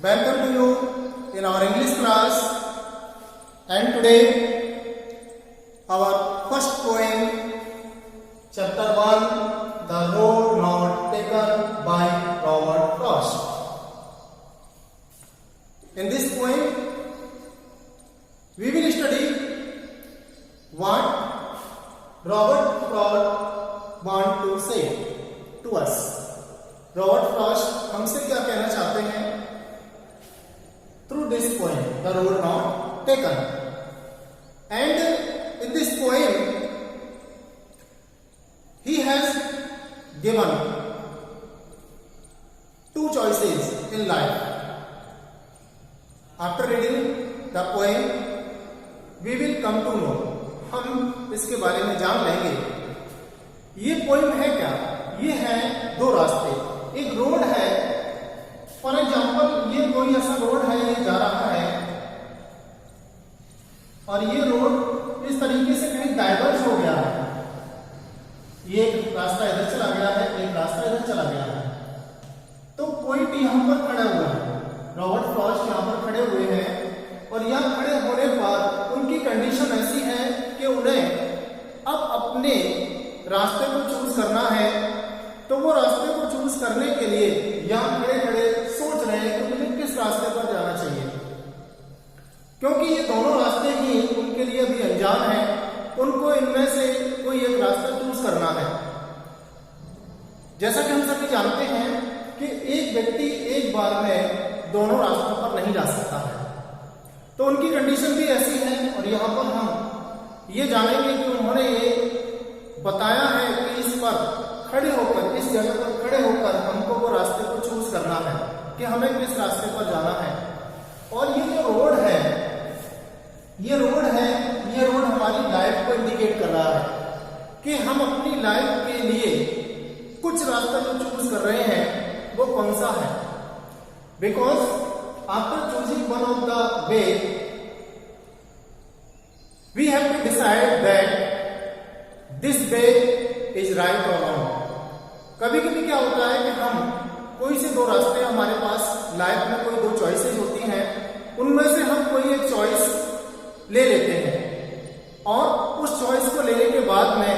Welcome to you in our English class, and today our first poem, chapter 1, The Road Not Taken by Robert Frost. In this poem, we will study what Robert Frost want to say to us. Robert Frost हमसे क्या कहना चाहते हैं through this poem, The Road Not Taken. And in this poem, he has given two choices in life. After reading the poem, we will come to know. हम इसके बारे में जान लेंगे ये पोएम है क्या। ये है दो रास्ते। एक रोड है, फॉर एग्जाम्पल ये कोई ऐसा रोड है, ये जा रहा है और ये रोड इस तरीके से कहीं डाइवर्ज हो गया है। ये एक रास्ता इधर चला गया है, एक रास्ता इधर चला गया है। तो कोई टी यहाँ पर खड़ा हुआ है, रॉबर्ट फ्रॉस्ट यहाँ पर खड़े हुए हैं और यहाँ खड़े होने पर उनकी कंडीशन ऐसी है कि उन्हें अब अपने रास्ते को चूज करना है। तो वो रास्ते को चूज करने के लिए यहाँ खड़े खड़े सोच रहे हैं कि मुझे किस रास्ते पर जाना चाहिए, क्योंकि ये दोनों रास्ते ही उनके लिए अभी अनजान है। उनको इनमें से कोई एक रास्ता चूज करना है। जैसा कि हम सभी जानते हैं कि एक व्यक्ति एक बार में दोनों रास्तों पर नहीं जा सकता है, तो उनकी कंडीशन भी ऐसी है। और यहाँ पर हम ये जानेंगे कि उन्होंने ये बताया है कि इस पर खड़े होकर, इस जगह पर खड़े होकर हमको वो रास्ते को चूज करना है कि हमें किस रास्ते पर जाना है। और ये जो रोड है, ये रोड हमारी लाइफ को इंडिकेट कर रहा है कि हम अपनी लाइफ के लिए कुछ रास्ता जो चूज कर रहे हैं वो कौन सा है। Because after choosing one of the way we have to decide that this way is right और रॉन्ग। कभी कभी क्या होता है कि हम कोई से दो रास्ते, हमारे पास लाइफ में कोई दो चॉइसेस होती हैं, उनमें से हम कोई एक चॉइस ले लेते हैं और उस चॉइस को लेने के बाद में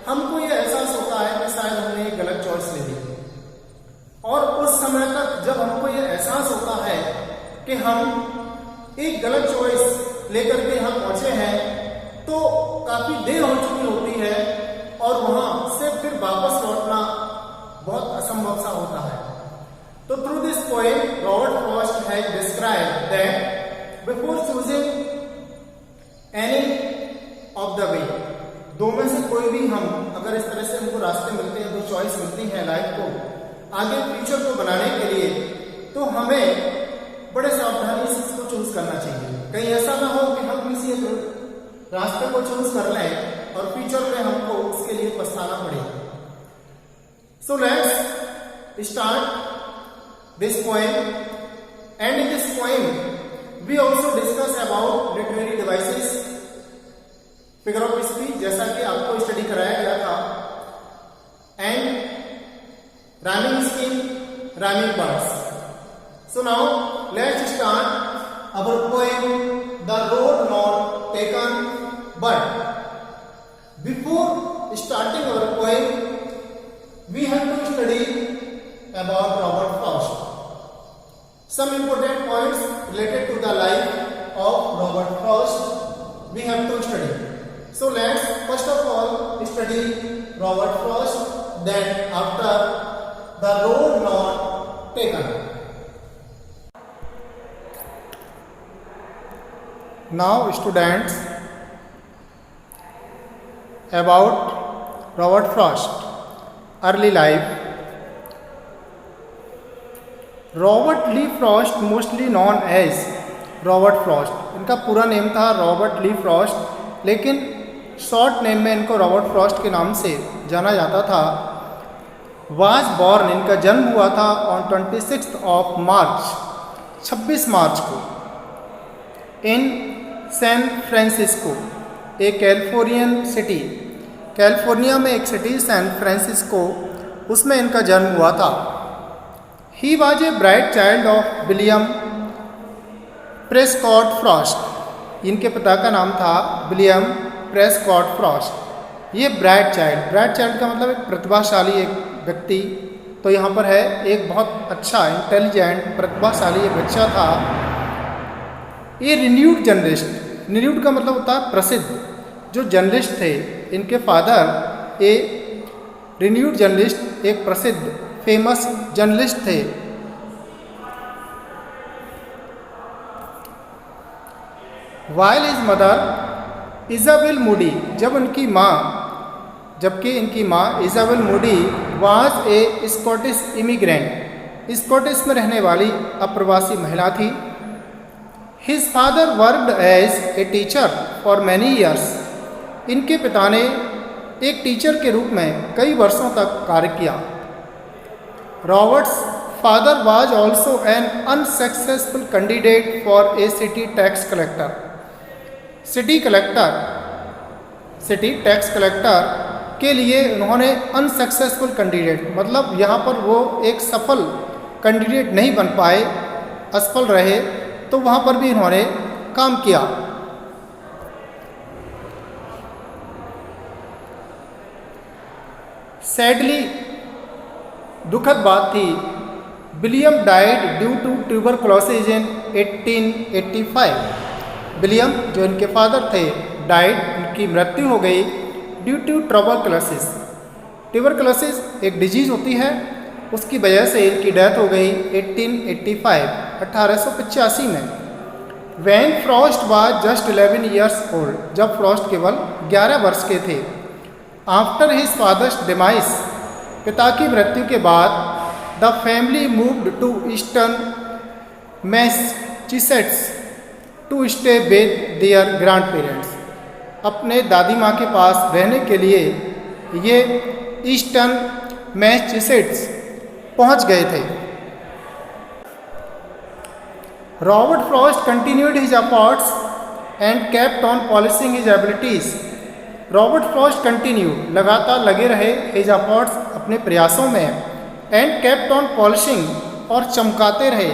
हमको ये एहसास होता है कि शायद हमने एक गलत चॉइस ले ली। और उस समय तक जब हमको ये एहसास होता है कि हम एक गलत चॉइस लेकर के हम पहुंचे हैं, तो काफी देर हो चुकी होती है और वहां से फिर वापस लौटना बहुत असंभव सा होता है। तो through this poem Robert Frost has described that before choosing any of the वे, दो में से कोई भी हम अगर इस तरह से हमको रास्ते मिलते हैं, दो चॉइस मिलती है लाइफ को आगे फ्यूचर को बनाने के लिए, तो हमें बड़े सावधानी से इसको चूज करना चाहिए। कहीं ऐसा ना हो कि हम किसी एक रास्ते को चूज कर लें और फ्यूचर में हमको उसके लिए पछताना पड़े। So let's start this poem. And in this poem we also discuss about literary devices, figure of speech, जैसा कि आपको स्टडी कराया गया था, and rhyming scheme, rhyming words. So now let's start our poem, The Road Not Taken. But before starting our poem, we have to study about Robert Frost. Some important points related to the life of Robert Frost we have to study. So let's first of all study Robert Frost. Then after The Road Not Taken. Now students, about Robert Frost early life. Robert Lee Frost, mostly known as Robert Frost, इनका पूरा name था Robert Lee Frost, लेकिन short name में इनको Robert Frost के नाम से जाना जाता था। वाज बॉर्न, इनका जन्म हुआ था ऑन 26 ऑफ मार्च, 26 मार्च को, इन सैन फ्रांसिस्को, एक कैलिफोर्नियन सिटी, कैलिफोर्निया में एक सिटी सैन फ्रांसिस्को, उसमें इनका जन्म हुआ था। He was a bright child of William Prescott Frost. इनके पिता का नाम था विलियम प्रेस्कॉट फ्रॉस्ट। ये ब्राइट चाइल्ड का मतलब एक प्रतिभाशाली एक व्यक्ति, तो यहाँ पर है एक बहुत अच्छा इंटेलिजेंट प्रतिभाशाली एक बच्चा था। ये रिन्यूड जर्नलिस्ट, रिन्यूड का मतलब होता है प्रसिद्ध, जो जर्नलिस्ट थे इनके फादर ए रिन्यूड जर्नलिस्ट, एक प्रसिद्ध फेमस जर्नलिस्ट थे। While his mother Isabelle Moodie, जबकि इनकी माँ Isabelle Moodie was a Scottish immigrant, Scottish में रहने वाली अप्रवासी महिला थी। His father worked as a teacher for many years, इनके पिता ने एक टीचर के रूप में कई वर्षों तक कार्य किया। Roberts father was also an unsuccessful candidate for a city tax collector. City tax collector के लिए उन्होंने अनसक्सेसफुल कैंडिडेट, मतलब यहाँ पर वो एक सफल कैंडिडेट नहीं बन पाए, असफल रहे, तो वहाँ पर भी इन्होंने काम किया। सैडली दुखद बात थी, William died due to tuberculosis in 1885। William जो इनके फादर थे डाइड, उनकी मृत्यु हो गई ड्यू टू ट्यूबरकुलोसिस। ट्यूबरकुलोसिस एक डिजीज होती है, उसकी वजह से इनकी डेथ हो गई 1885 में। When Frost was just 11 years old, जब फ्रॉस्ट केवल 11 वर्ष के थे। आफ्टर हिज फादर्स डिमाइस, पिता की मृत्यु के बाद the family moved to eastern Massachusetts to stay with their grandparents. अपने दादी माँ के पास रहने के लिए ये ईस्टर्न मैसेच्यूसेट्स पहुँच गए थे। Robert Frost continued his efforts and kept on polishing his abilities. Robert Frost continue लगातार लगे रहे हिज एफर्ट्स अपने प्रयासों में, एंड केप्ट ऑन पॉलिशिंग और चमकाते रहे।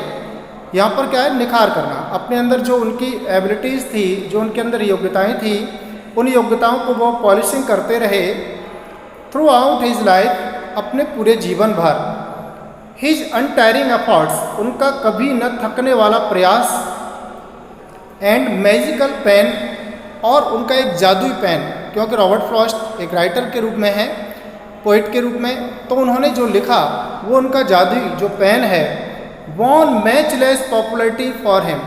यहाँ पर क्या है, निखार करना, अपने अंदर जो उनकी एबिलिटीज़ थी, जो उनके अंदर योग्यताएं थी, उन योग्यताओं को वो पॉलिशिंग करते रहे थ्रू आउट हिज लाइफ, अपने पूरे जीवन भर। हिज अनटायरिंग एफर्ट्स, उनका कभी न थकने वाला प्रयास, एंड मैजिकल पेन, और उनका एक जादुई पेन, क्योंकि रॉबर्ट फ्रॉस्ट एक राइटर के रूप में है, पोइट के रूप में, तो उन्होंने जो लिखा वो उनका जादुई जो पेन है, won matchless popularity for him,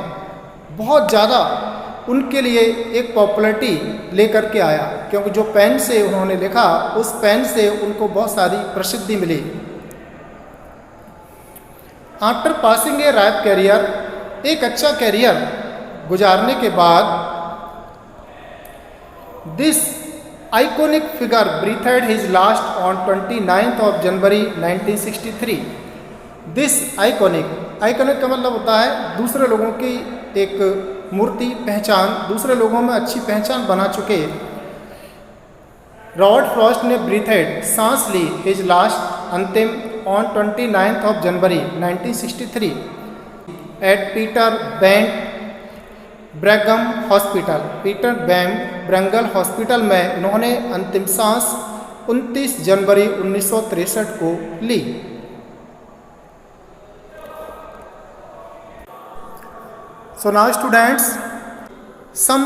बहुत ज़्यादा उनके लिए एक पॉपुलरिटी लेकर के आया, क्योंकि जो पेन से उन्होंने लिखा उस पेन से उनको बहुत सारी प्रसिद्धि मिली। आफ्टर पासिंग ए राइप कैरियर, एक अच्छा कैरियर गुजारने के बाद, this iconic figure ब्रीथेड his last on 29th of January 1963। This iconic का मतलब होता है दूसरे लोगों की एक मूर्ति, पहचान, दूसरे लोगों में अच्छी पहचान बना चुके। रॉबर्ट फ्रॉस्ट ने ब्रीथेड सांस ली हिज लास्ट अंतिम on 29th of January 1963 at Peter Bent Brigham hospital. Peter Brigham hospital में उन्होंने अंतिम सांस 29 जनवरी 1963 को ली। So now students, some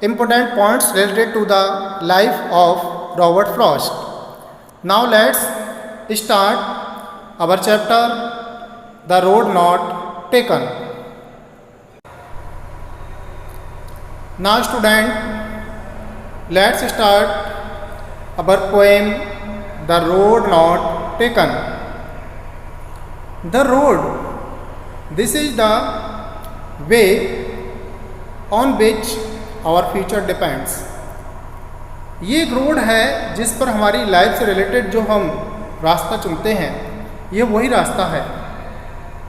important points related to the life of Robert Frost. Now let's start our chapter, The Road Not Taken. Now student, let's start our poem, The Road Not Taken. The road, this is the way on which our future depends। ये एक road है जिस पर हमारी life से related जो हम रास्ता चुनते हैं, ये वही रास्ता है,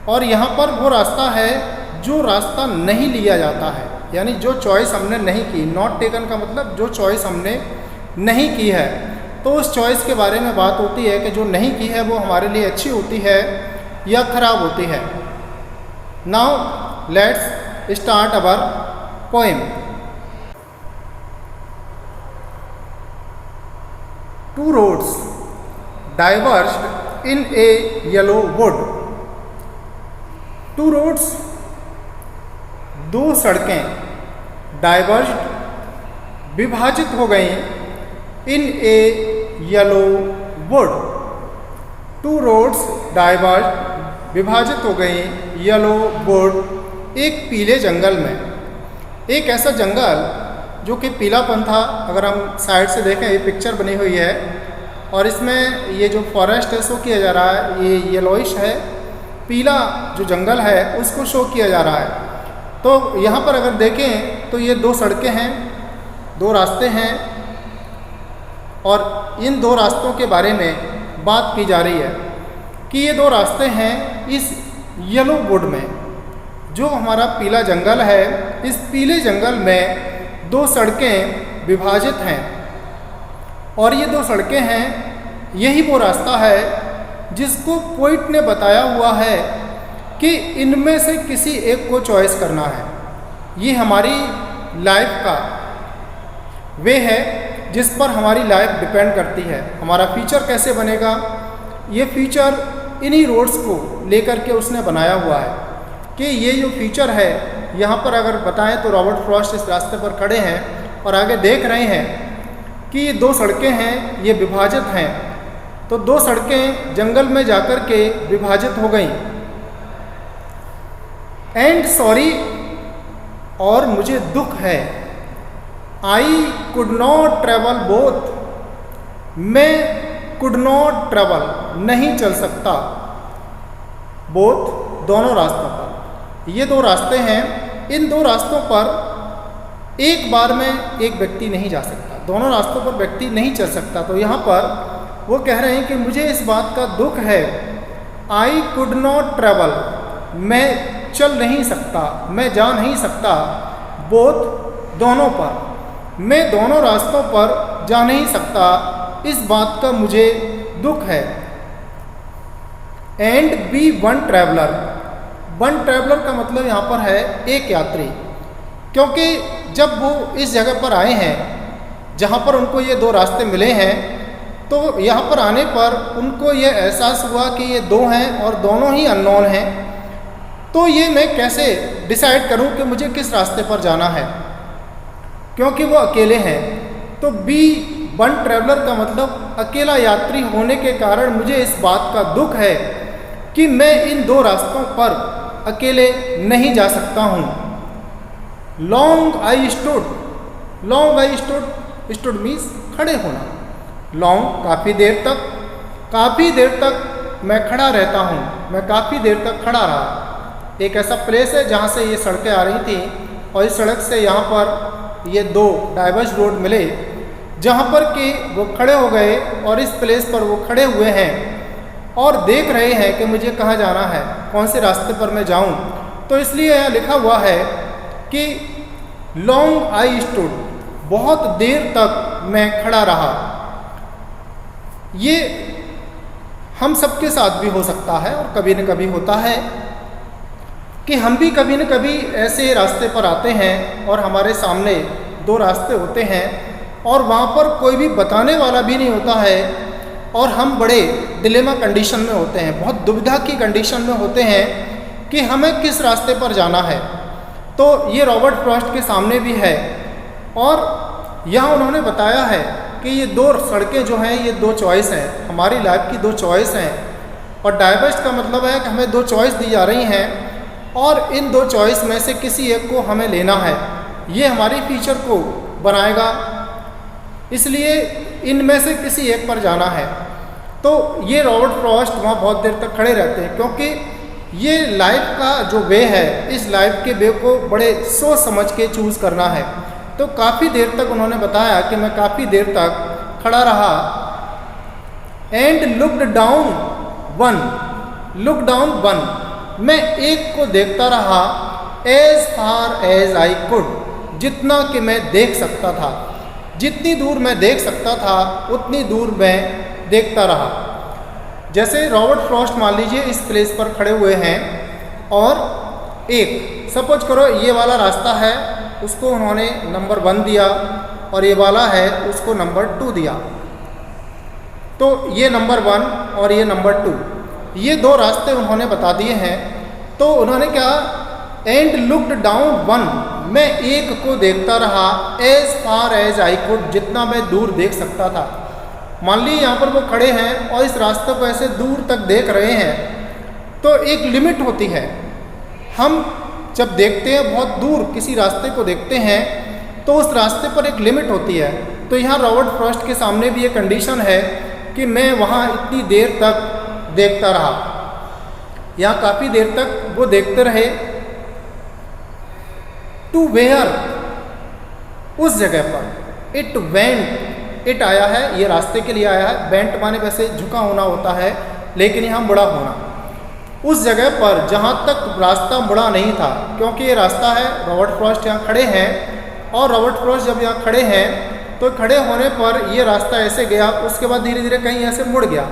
और यहाँ पर वो रास्ता है जो रास्ता नहीं लिया जाता है, यानी जो चॉइस हमने नहीं की। नॉट टेकन का मतलब जो चॉइस हमने नहीं की है, तो उस चॉइस के बारे में बात होती है कि जो नहीं की है वो हमारे लिए अच्छी होती है, या खराब होती है। Now let's start our poem. Two roads diverged in a yellow wood। Two roads, दो सड़कें, डाइवर्ज्ड, विभाजित हो गई, in a yellow wood. Two roads diverged, विभाजित हो गई, येलो वुड, एक पीले जंगल में। एक ऐसा जंगल जो कि पीलापन था। अगर हम साइड से देखें, ये पिक्चर बनी हुई है और इसमें ये जो फॉरेस्ट है शो किया जा रहा है, ये येलोइश है, पीला जो जंगल है उसको शो किया जा रहा है। तो यहाँ पर अगर देखें तो ये दो सड़कें हैं, दो रास्ते हैं और इन दो रास्तों के बारे में बात की जा रही है कि ये दो रास्ते हैं इस येलो वुड में। जो हमारा पीला जंगल है, इस पीले जंगल में दो सड़कें विभाजित हैं और ये दो सड़कें हैं, यही वो रास्ता है जिसको पोइट ने बताया हुआ है कि इनमें से किसी एक को चॉइस करना है। ये हमारी लाइफ का वे है जिस पर हमारी लाइफ डिपेंड करती है। हमारा फ्यूचर कैसे बनेगा, ये फ्यूचर इन्हीं रोड्स को लेकर के उसने बनाया हुआ है कि ये जो फ्यूचर है, यहाँ पर अगर बताएं तो रॉबर्ट फ्रॉस्ट इस रास्ते पर खड़े हैं और आगे देख रहे हैं कि ये दो सड़कें हैं, ये विभाजित हैं। तो दो सड़कें जंगल में जाकर के विभाजित हो गई। एंड सॉरी, और मुझे दुख है, I could not travel both, मैं कुड नॉट ट्रेवल, नहीं चल सकता, बोथ, दोनों रास्तों पर। ये दो रास्ते हैं, इन दो रास्तों पर एक बार में एक व्यक्ति नहीं जा सकता, दोनों रास्तों पर व्यक्ति नहीं चल सकता। तो यहाँ पर वो कह रहे हैं कि मुझे इस बात का दुख है, आई कुड नॉट ट्रेवल, मैं चल नहीं सकता, मैं जा नहीं सकता, बोथ, दोनों पर, मैं दोनों रास्तों पर जा नहीं सकता, इस बात का मुझे दुख है। And be one traveller, one traveller का मतलब यहाँ पर है एक यात्री, क्योंकि जब वो इस जगह पर आए हैं जहाँ पर उनको ये दो रास्ते मिले हैं, तो यहाँ पर आने पर उनको ये एहसास हुआ कि ये दो हैं और दोनों ही अननोन हैं। तो ये मैं कैसे डिसाइड करूं कि मुझे किस रास्ते पर जाना है, क्योंकि वो अकेले हैं। तो बी वन ट्रैवलर का मतलब अकेला यात्री होने के कारण मुझे इस बात का दुख है कि मैं इन दो रास्तों पर अकेले नहीं जा सकता हूँ। Long I stood, long I stood, stood means खड़े होना, लॉन्ग काफ़ी देर तक, काफ़ी देर तक मैं खड़ा रहता हूँ, मैं काफ़ी देर तक खड़ा रहा। एक ऐसा प्लेस है जहाँ से ये सड़कें आ रही थी और इस सड़क से यहाँ पर ये दो डाइवर्स रोड मिले, जहाँ पर कि वो खड़े हो गए और इस प्लेस पर वो खड़े हुए हैं और देख रहे हैं कि मुझे कहाँ जाना है, कौन से रास्ते पर मैं जाऊँ। तो इसलिए यहाँ लिखा हुआ है कि लॉन्ग आई स्टूड, बहुत देर तक मैं खड़ा रहा। ये हम सबके साथ भी हो सकता है और कभी न कभी होता है कि हम भी कभी न कभी ऐसे रास्ते पर आते हैं और हमारे सामने दो रास्ते होते हैं और वहाँ पर कोई भी बताने वाला भी नहीं होता है और हम बड़े डिलेमा कंडीशन में होते हैं, बहुत दुविधा की कंडीशन में होते हैं कि हमें किस रास्ते पर जाना है। तो ये रॉबर्ट फ्रॉस्ट के सामने भी है और यहाँ उन्होंने बताया है कि ये दो सड़कें जो हैं, ये दो चॉइस हैं, हमारी लाइफ की दो चॉइस हैं। और डाइवर्स का मतलब है कि हमें दो चॉइस दी जा रही हैं और इन दो चॉइस में से किसी एक को हमें लेना है। ये हमारी फ्यूचर को बनाएगा, इसलिए इनमें से किसी एक पर जाना है। तो ये रॉबर्ट फ्रॉस्ट वहाँ बहुत देर तक खड़े रहते हैं, क्योंकि ये लाइफ का जो वे है, इस लाइफ के वे को बड़े सोच समझ के चूज़ करना है। तो काफ़ी देर तक उन्होंने बताया कि मैं काफ़ी देर तक खड़ा रहा। And looked down one, look down one, मैं एक को देखता रहा, as far as I could, जितना कि मैं देख सकता था, जितनी दूर मैं देख सकता था उतनी दूर मैं देखता रहा। जैसे रॉबर्ट फ्रॉस्ट मान लीजिए इस प्लेस पर खड़े हुए हैं और एक सपोज करो ये वाला रास्ता है उसको उन्होंने नंबर 1 दिया और ये वाला है उसको नंबर 2 दिया। तो ये नंबर 1 और ये नंबर 2 ये 2 रास्ते उन्होंने बता दिए हैं। तो उन्होंने क्या एंड लुक्ड डाउन 1 मैं एक को देखता रहा as far as I could जितना मैं दूर देख सकता था। मान लीजिए यहाँ पर वो खड़े हैं और इस रास्ते को ऐसे दूर तक देख रहे हैं तो एक लिमिट होती है। हम जब देखते हैं बहुत दूर किसी रास्ते को देखते हैं तो उस रास्ते पर एक लिमिट होती है। तो यहाँ रॉबर्ट फ्रॉस्ट के सामने भी ये कंडीशन है कि मैं वहाँ इतनी देर तक देखता रहा। यहाँ काफ़ी देर तक वो देखते रहे। टू वेयर उस जगह पर इट वेंट इट आया है ये रास्ते के लिए आया है। वेंट माने वैसे झुका होना होता है लेकिन यहाँ मुड़ा होना। उस जगह पर जहाँ तक रास्ता मुड़ा नहीं था क्योंकि ये रास्ता है रॉबर्ट फ्रॉस्ट यहाँ खड़े हैं और रॉबर्ट फ्रॉस्ट जब यहाँ खड़े हैं तो खड़े होने पर ये रास्ता ऐसे गया उसके बाद धीरे धीरे कहीं ऐसे मुड़ गया।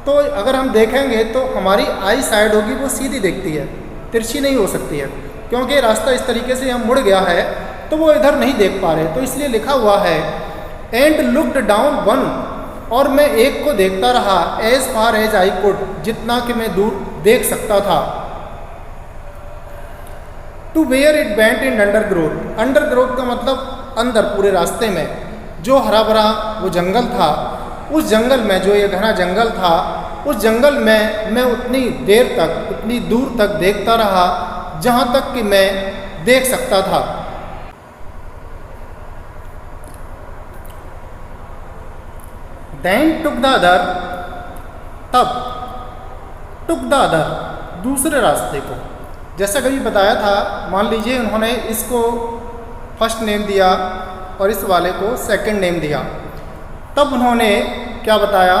तो अगर हम देखेंगे तो हमारी आई साइड होगी वो सीधी दिखती है तिरछी नहीं हो सकती है क्योंकि रास्ता इस तरीके से यहाँ मुड़ गया है तो वो इधर नहीं देख पा रहे। तो इसलिए लिखा हुआ है एंड लुक्ड डाउन 1 और मैं एक को देखता रहा as far as I could जितना कि मैं दूर देख सकता था। To where it went in undergrowth undergrowth का मतलब अंदर पूरे रास्ते में जो हरा भरा वो जंगल था उस जंगल में जो ये घना जंगल था उस जंगल में मैं उतनी देर तक उतनी दूर तक देखता रहा जहाँ तक कि मैं देख सकता था। Then took the other तब took the other दूसरे रास्ते को जैसा कभी बताया था। मान लीजिए उन्होंने इसको फर्स्ट नेम दिया और इस वाले को सेकंड नेम दिया। तब उन्होंने क्या बताया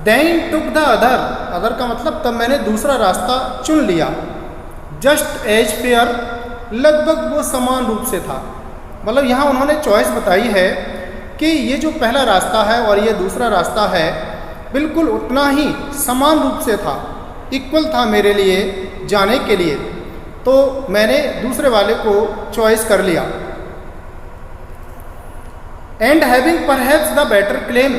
then took the other other का मतलब तब मैंने दूसरा रास्ता चुन लिया। जस्ट एज फेयर लगभग वो समान रूप से था। मतलब यहाँ उन्होंने चॉइस बताई है कि ये जो पहला रास्ता है और ये दूसरा रास्ता है बिल्कुल उतना ही समान रूप से था इक्वल था मेरे लिए जाने के लिए। तो मैंने दूसरे वाले को चॉइस कर लिया। And having perhaps the better claim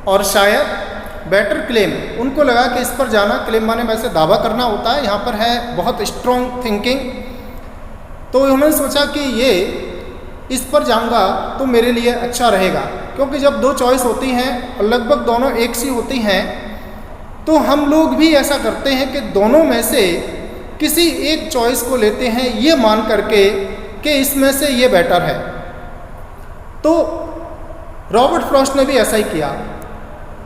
और शायद बेटर क्लेम उनको लगा कि इस पर जाना क्लेम माने वैसे दावा करना होता है यहाँ पर है बहुत स्ट्रॉन्ग थिंकिंग। तो उन्होंने सोचा कि ये इस पर जाऊंगा तो मेरे लिए अच्छा रहेगा क्योंकि जब 2 चॉइस होती हैं और लगभग दोनों एक सी होती हैं तो हम लोग भी ऐसा करते हैं कि दोनों में से किसी एक चॉइस को लेते हैं ये मान करके कि इसमें से ये बेटर है। तो रॉबर्ट फ्रॉस्ट ने भी ऐसा ही किया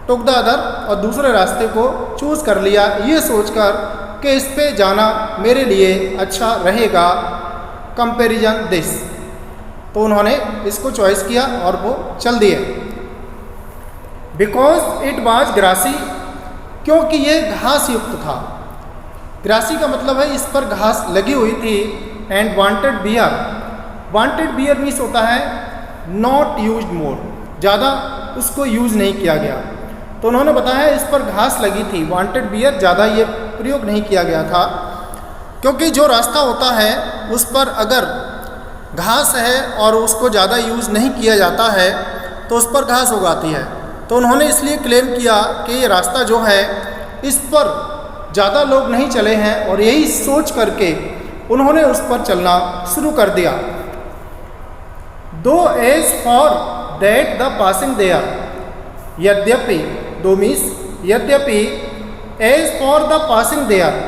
टुक द अदर और दूसरे रास्ते को चूज़ कर लिया ये सोचकर कि इस पे जाना मेरे लिए अच्छा रहेगा कंपैरिजन दिस। तो उन्होंने इसको चॉइस किया और वो चल दिए। बिकॉज इट वाज ग्रासी क्योंकि ये घास युक्त था। ग्रासी का मतलब है इस पर घास लगी हुई थी। एंड वांटेड बियर मीन्स होता है नॉट यूज्ड मोर ज़्यादा उसको यूज़ नहीं किया गया। तो उन्होंने बताया इस पर घास लगी थी। वांटेड बियर ज़्यादा ये प्रयोग नहीं किया गया था क्योंकि जो रास्ता होता है उस पर अगर घास है और उसको ज़्यादा यूज़ नहीं किया जाता है तो उस पर घास उगाती है। तो उन्होंने इसलिए क्लेम किया कि ये रास्ता जो है इस पर ज़्यादा लोग नहीं चले हैं और यही सोच करके उन्होंने उस पर चलना शुरू कर दिया। Though as for that the passing there यद्यपि दो मीन्स यद्यपि as for the passing there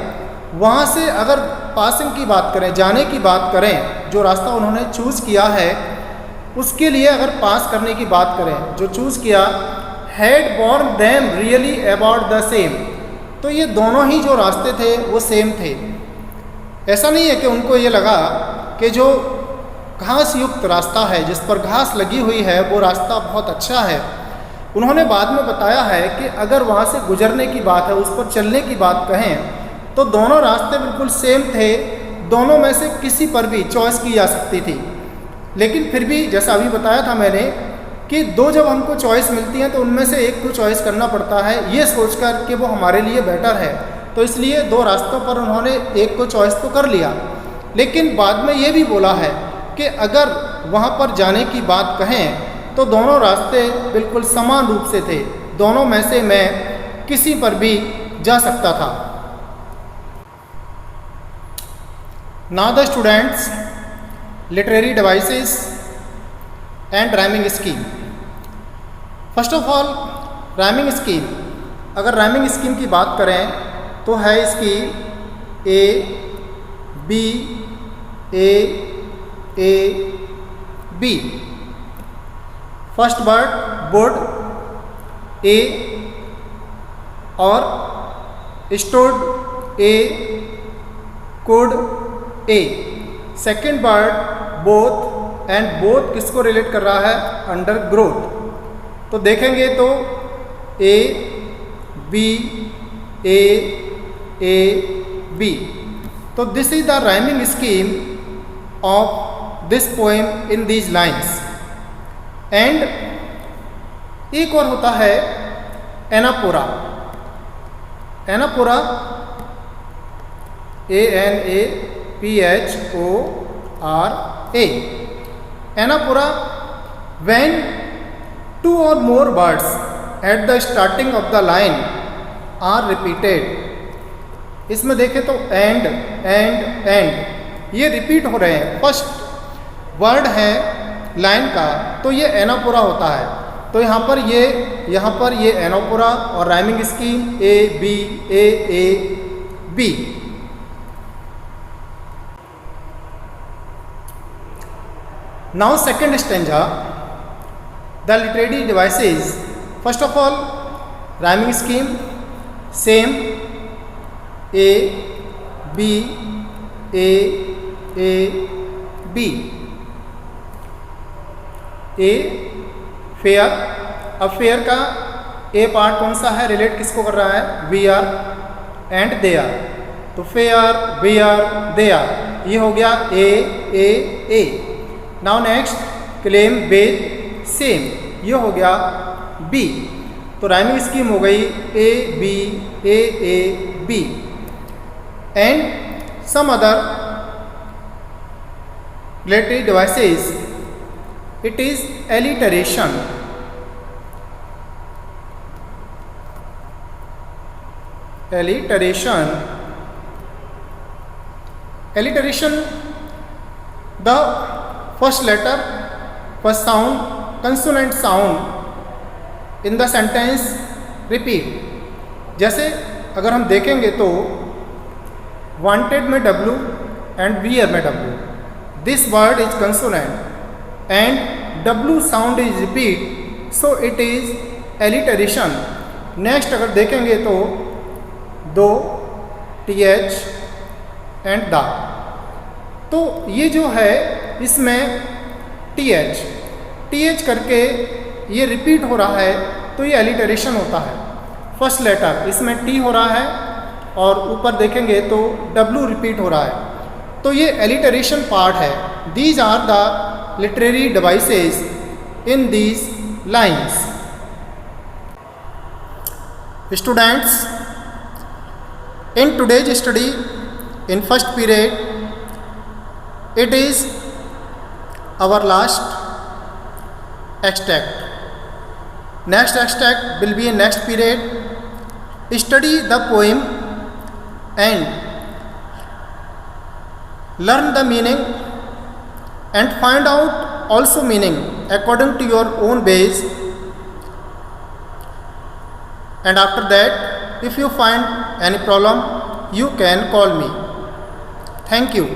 वहाँ से अगर पासिंग की बात करें जाने की बात करें जो रास्ता उन्होंने चूज़ किया है उसके लिए अगर पास करने की बात करें जो चूज़ किया had born them really about the same. तो ये दोनों ही जो रास्ते थे वो सेम थे। ऐसा नहीं है कि उनको ये लगा कि जो घास युक्त रास्ता है जिस पर घास लगी हुई है वो रास्ता बहुत अच्छा है। उन्होंने बाद में बताया है कि अगर वहाँ से गुजरने की बात है उस पर चलने की बात कहें तो दोनों रास्ते बिल्कुल सेम थे। दोनों में से किसी पर भी चॉइस की जा सकती थी लेकिन फिर भी जैसा अभी बताया था मैंने कि दो जब हमको चॉइस मिलती हैं तो उनमें से एक को चॉइस करना पड़ता है, ये सोचकर कि वो हमारे लिए बेटर है। तो इसलिए दो रास्तों पर उन्होंने एक को चॉइस तो कर लिया, लेकिन बाद में ये भी बोला है कि अगर वहाँ पर जाने की बात कहें तो दोनों रास्ते बिल्कुल समान रूप से थे, दोनों में से मैं किसी पर भी जा सकता था। Now the students, literary devices and rhyming scheme. First of all rhyming scheme, अगर राइमिंग स्कीम की बात करें तो है इसकी A B A B. First word board A और stored A, could A. Second word both, and both किसको relate कर रहा है? Under growth. तो देखेंगे तो ए बी ए बी। तो this is the rhyming scheme of this poem in these lines. And एक और होता है एनापोरा। एनापोरा ANAPHORA। एनापोरा when two or more words at the starting of the line are repeated। इसमें देखें तो एंड ये repeat हो रहे हैं, फर्स्ट वर्ड है लाइन का, तो ये एनापोरा होता है। तो यहाँ पर ये एनापोरा और rhyming scheme A B. Now second stanza, the literary devices. First of all, rhyming scheme same, A B B। A fair. अब फेयर का ए पार्ट कौन सा है, रिलेट किसको कर रहा है? We are and they are. तो fair we are they are, ये हो गया A. Now next claim bays same, ये हो गया बी। तो राइमिंग स्कीम हो गई A B. And some other related devices, it is alliteration. Alliteration, the first letter, first sound, consonant sound in the sentence repeat। जैसे अगर हम देखेंगे तो wanted में W and wear में W, this word is consonant and W sound is repeat, so it is alliteration। Next अगर देखेंगे तो दो, TH एंड द, तो ये जो है इसमें TH करके ये रिपीट हो रहा है, तो ये एलिटरेशन होता है। फर्स्ट लेटर इसमें T हो रहा है और ऊपर देखेंगे तो W रिपीट हो रहा है, तो ये एलिटरेशन पार्ट है। These are the literary devices in these lines. Students, in today's study in first period, it is our last extract. Next extract will be in next period. Study the poem and learn the meaning and find out also meaning according to your own ways. And after that, if you find any problem, you can call me. Thank you.